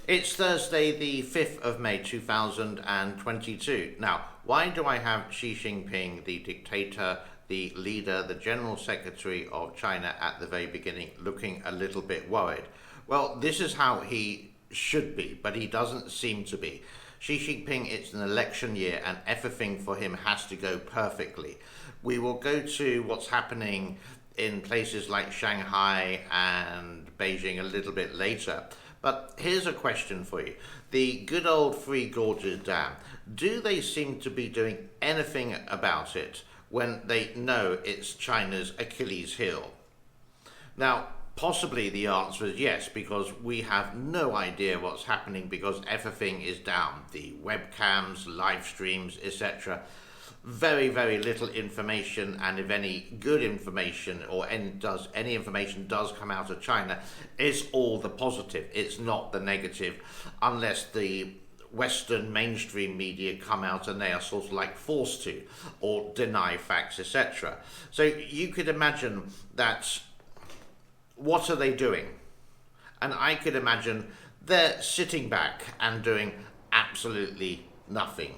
It's Thursday, the 5th of May 2022. Now, why do I have Xi Jinping, the dictator, the leader, the General Secretary of China at the very beginning, looking a little bit worried? Well, this is how he should be, but he doesn't seem to be. Xi Jinping, it's an election year and everything for him has to go perfectly. We will go to what's happening in places like Shanghai and Beijing a little bit later. But here's a question for you. The good old Three Gorges Dam, do they seem to be doing anything about it when they know it's China's Achilles heel? Now, possibly the answer is yes, because we have no idea what's happening because everything is down. The webcams, live streams, etc. Very, very little information, and if any good information or any information does come out of China, it's all the positive. It's not the negative, unless the Western mainstream media come out and they are sort of like forced to, or deny facts, etc. So you could imagine that, what are they doing? And I could imagine they're sitting back and doing absolutely nothing.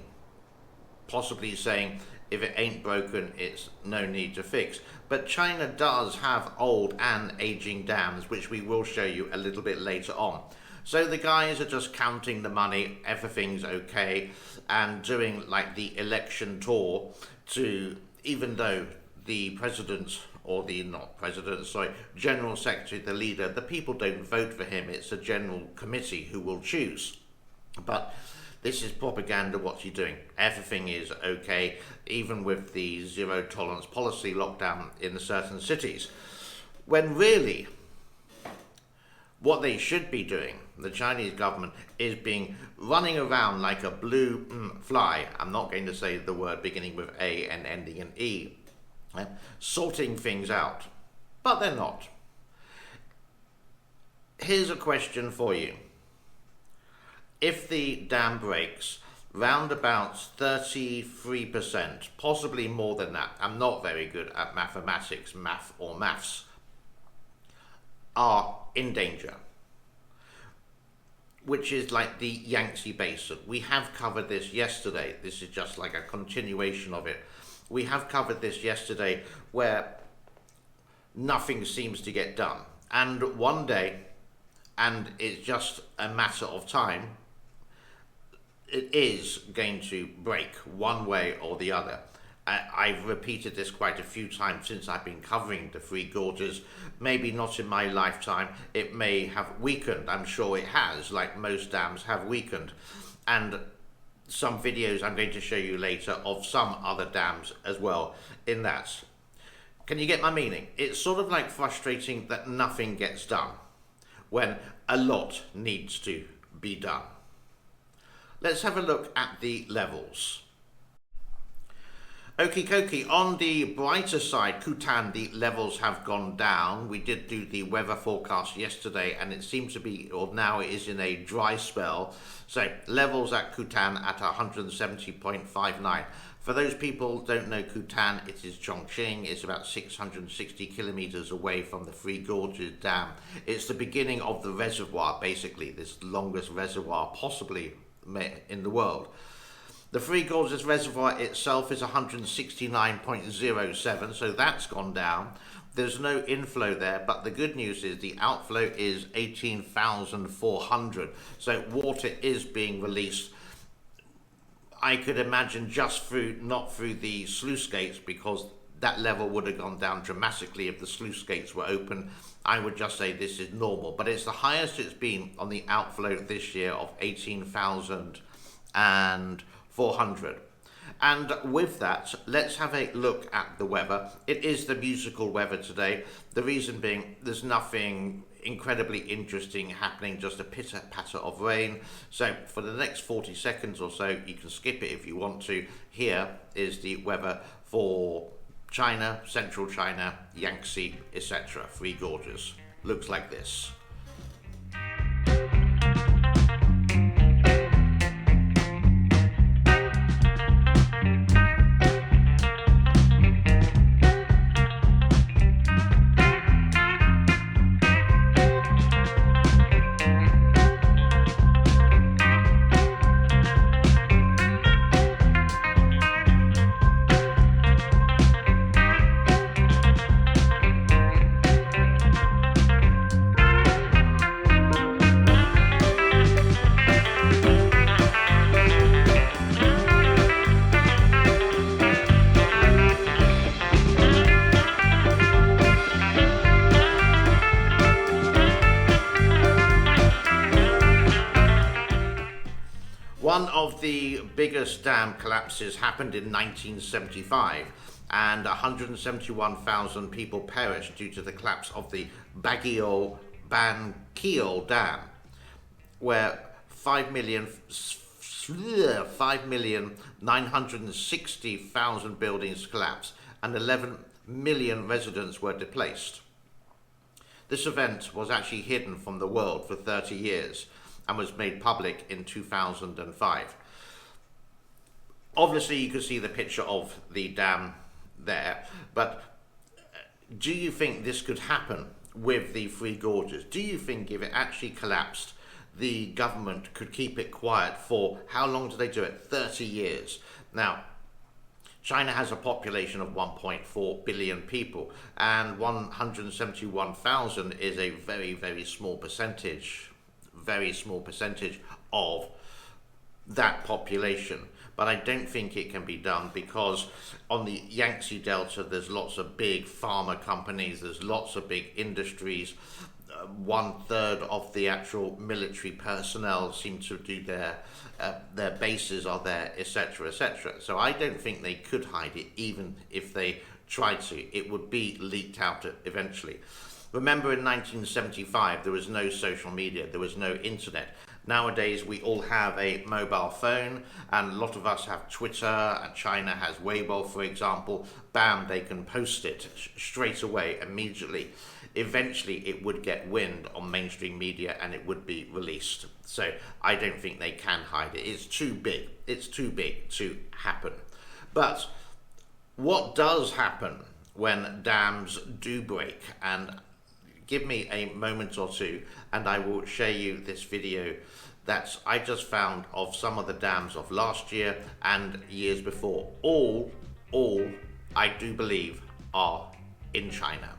Possibly saying, if it ain't broken, it's no need to fix. But China does have old and aging dams, which we will show you a little bit later on. So the guys are just counting the money, everything's okay, and doing like the election tour to, even though the president, or the General Secretary, the leader, the people don't vote for him, it's a general committee who will choose. But this is propaganda, what you're doing. Everything is okay, even with the zero tolerance policy lockdown in certain cities. When really, what they should be doing, the Chinese government, is running around like a blue fly. I'm not going to say the word beginning with A and ending in E. Sorting things out. But they're not. Here's a question for you. If the dam breaks, round about 33%, possibly more than that, I'm not very good at mathematics, maths, are in danger, which is like the Yangtze Basin. We have covered this yesterday. This is just like a continuation of it. We have covered this yesterday where nothing seems to get done. And one day, and it's just a matter of time, it is going to break one way or the other. I've repeated this quite a few times since I've been covering the Three Gorges. Maybe not in my lifetime. It may have weakened. I'm sure it has, like most dams have weakened. And some videos I'm going to show you later of some other dams as well in that. Can you get my meaning? It's sort of like frustrating that nothing gets done when a lot needs to be done. Let's have a look at the levels. Okie dokie, on the brighter side, Kutan, the levels have gone down. We did do the weather forecast yesterday and it seems to be, or now it is in a dry spell. So levels at Kutan at 170.59. For those people who don't know Kutan, it is Chongqing. It's about 660 kilometers away from the Three Gorges Dam. It's the beginning of the reservoir, basically, this longest reservoir possibly in the world. The Three Gorges Reservoir itself is 169.07, so that's gone down. There's no inflow there, but the good news is the outflow is 18,400. So water is being released. I could imagine just through, not through the sluice gates, because that level would have gone down dramatically if the sluice gates were open. I would just say this is normal, but it's the highest it's been on the outflow this year of 18,400. And with that, let's have a look at the weather. It is the musical weather today. The reason being, there's nothing incredibly interesting happening, just a pitter-patter of rain. So for the next 40 seconds or so, you can skip it if you want to. Here is the weather for China, Central China, Yangtze, etc. Three Gorges. Looks like this. One of the biggest dam collapses happened in 1975, and 171,000 people perished due to the collapse of the Baguio Banquillo Dam, where 5,960,000 buildings collapsed and 11 million residents were displaced. This event was actually hidden from the world for 30 years and was made public in 2005. Obviously, you can see the picture of the dam there, but do you think this could happen with the Three Gorges? Do you think if it actually collapsed, the government could keep it quiet for, how long do they do it? 30 years. Now, China has a population of 1.4 billion people, and 171,000 is a very, very small percentage of that population. But I don't think it can be done, because on the Yangtze Delta there's lots of big pharma companies, there's lots of big industries. 1/3 of the actual military personnel seem to do their bases are there, etc., etc. So I don't think they could hide it. Even if they tried to, it would be leaked out eventually. Remember, in 1975 there was no social media, there was no internet. Nowadays we all have a mobile phone, and a lot of us have Twitter, and China has Weibo, for example. Bam, they can post it straight away, immediately. Eventually it would get wind on mainstream media and it would be released. So I don't think they can hide it. It's too big to happen. But what does happen when dams do break? And give me a moment or two and I will share you this video that I just found of some of the dams of last year and years before. All I do believe are in China.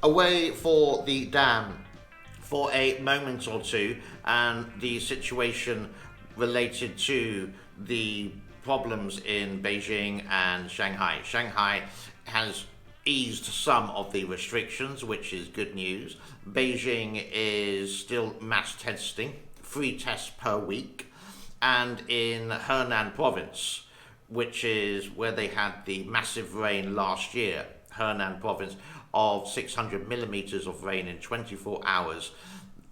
Away for the dam for a moment or two, and the situation related to the problems in Beijing and Shanghai. Shanghai has eased some of the restrictions, which is good news. Beijing is still mass testing, 3 tests per week. And in Henan province, which is where they had the massive rain last year, Henan province, of 600 millimeters of rain in 24 hours,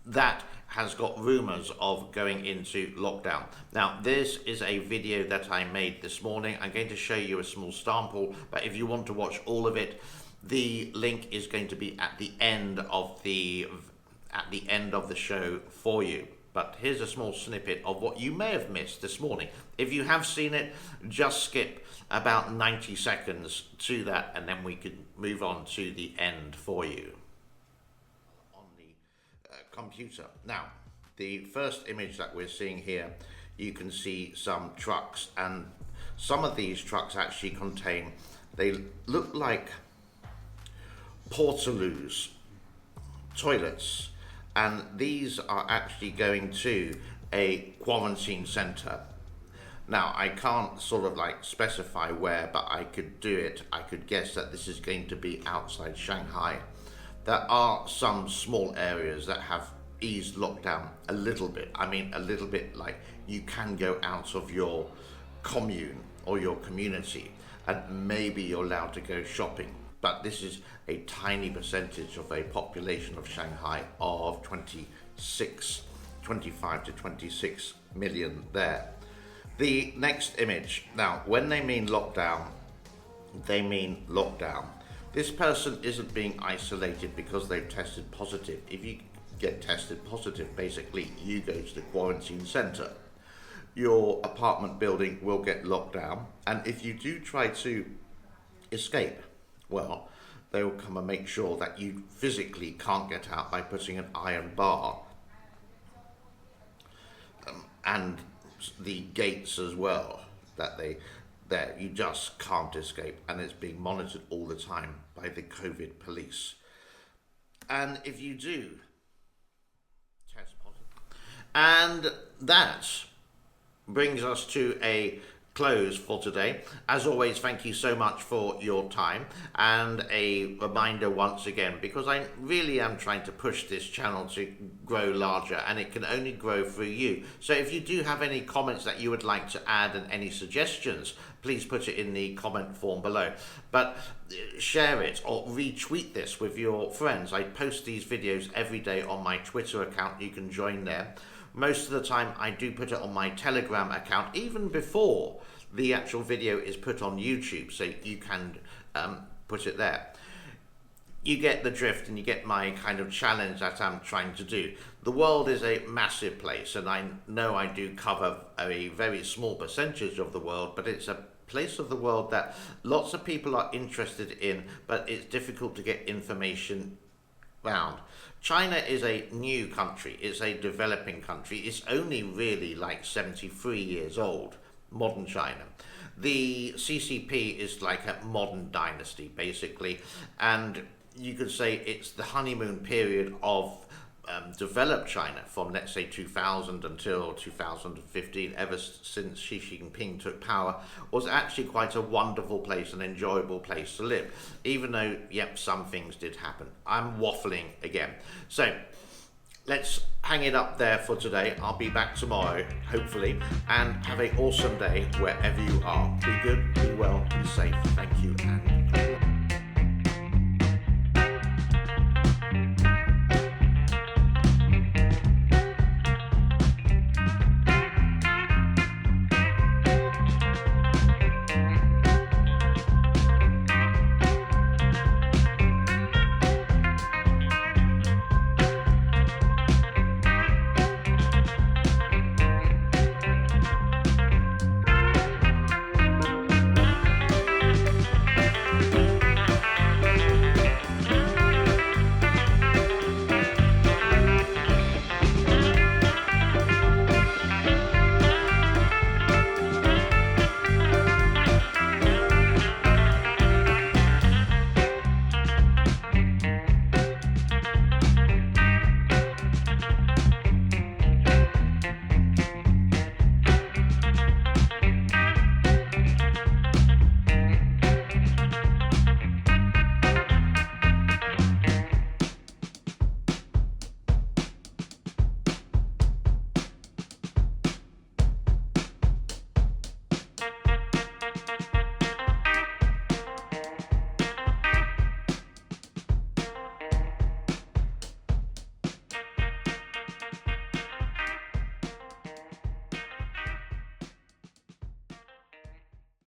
that has got rumors of going into lockdown. Now, this is a video that I made this morning. I'm going to show you a small sample, but if you want to watch all of it, the link is going to be at the end of the show for you. But here's a small snippet of what you may have missed this morning. If you have seen it, just skip about 90 seconds to that, and then we could move on to the end for you on the computer. Now, the first image that we're seeing here you can see some trucks, and some of these trucks actually contain, they look like portaloos, toilets, and these are actually going to a quarantine center. Now, I can't sort of like specify where, but I could do it. I could guess that this is going to be outside Shanghai. There are some small areas that have eased lockdown a little bit. I mean, a little bit, like you can go out of your commune or your community, and maybe you're allowed to go shopping. But this is a tiny percentage of a population of Shanghai of 25 to 26 million there. The next image. Now, when they mean lockdown, they mean lockdown. This person isn't being isolated because they've tested positive. If you get tested positive, basically you go to the quarantine center. Your apartment building will get locked down, and if you do try to escape, well, they will come and make sure that you physically can't get out by putting an iron bar and the gates as well, that you just can't escape, and it's being monitored all the time by the COVID police. And if you do test positive, and that brings us to a close for today. As always, thank you so much for your time, and a reminder once again, because I really am trying to push this channel to grow larger, and it can only grow through you. So if you do have any comments that you would like to add and any suggestions, please put it in the comment form below. But share it or retweet this with your friends. I post these videos every day on my Twitter account. You can join there. Most of the time I do put it on my Telegram account, even before the actual video is put on YouTube, so you can put it there. You get the drift, and you get my kind of challenge that I'm trying to do. The world is a massive place, and I know I do cover a very small percentage of the world, but it's a place of the world that lots of people are interested in, but it's difficult to get information round. China is a new country. It's a developing country. It's only really like 73 years old, modern China. The CCP is like a modern dynasty, basically, and you could say it's the honeymoon period of developed China from, let's say, 2000 until 2015, ever since Xi Jinping took power, was actually quite a wonderful place, an enjoyable place to live, even though, yep, some things did happen. I'm waffling again. So let's hang it up there for today. I'll be back tomorrow, hopefully, and have an awesome day wherever you are. Be good, be well, be safe. Thank you, and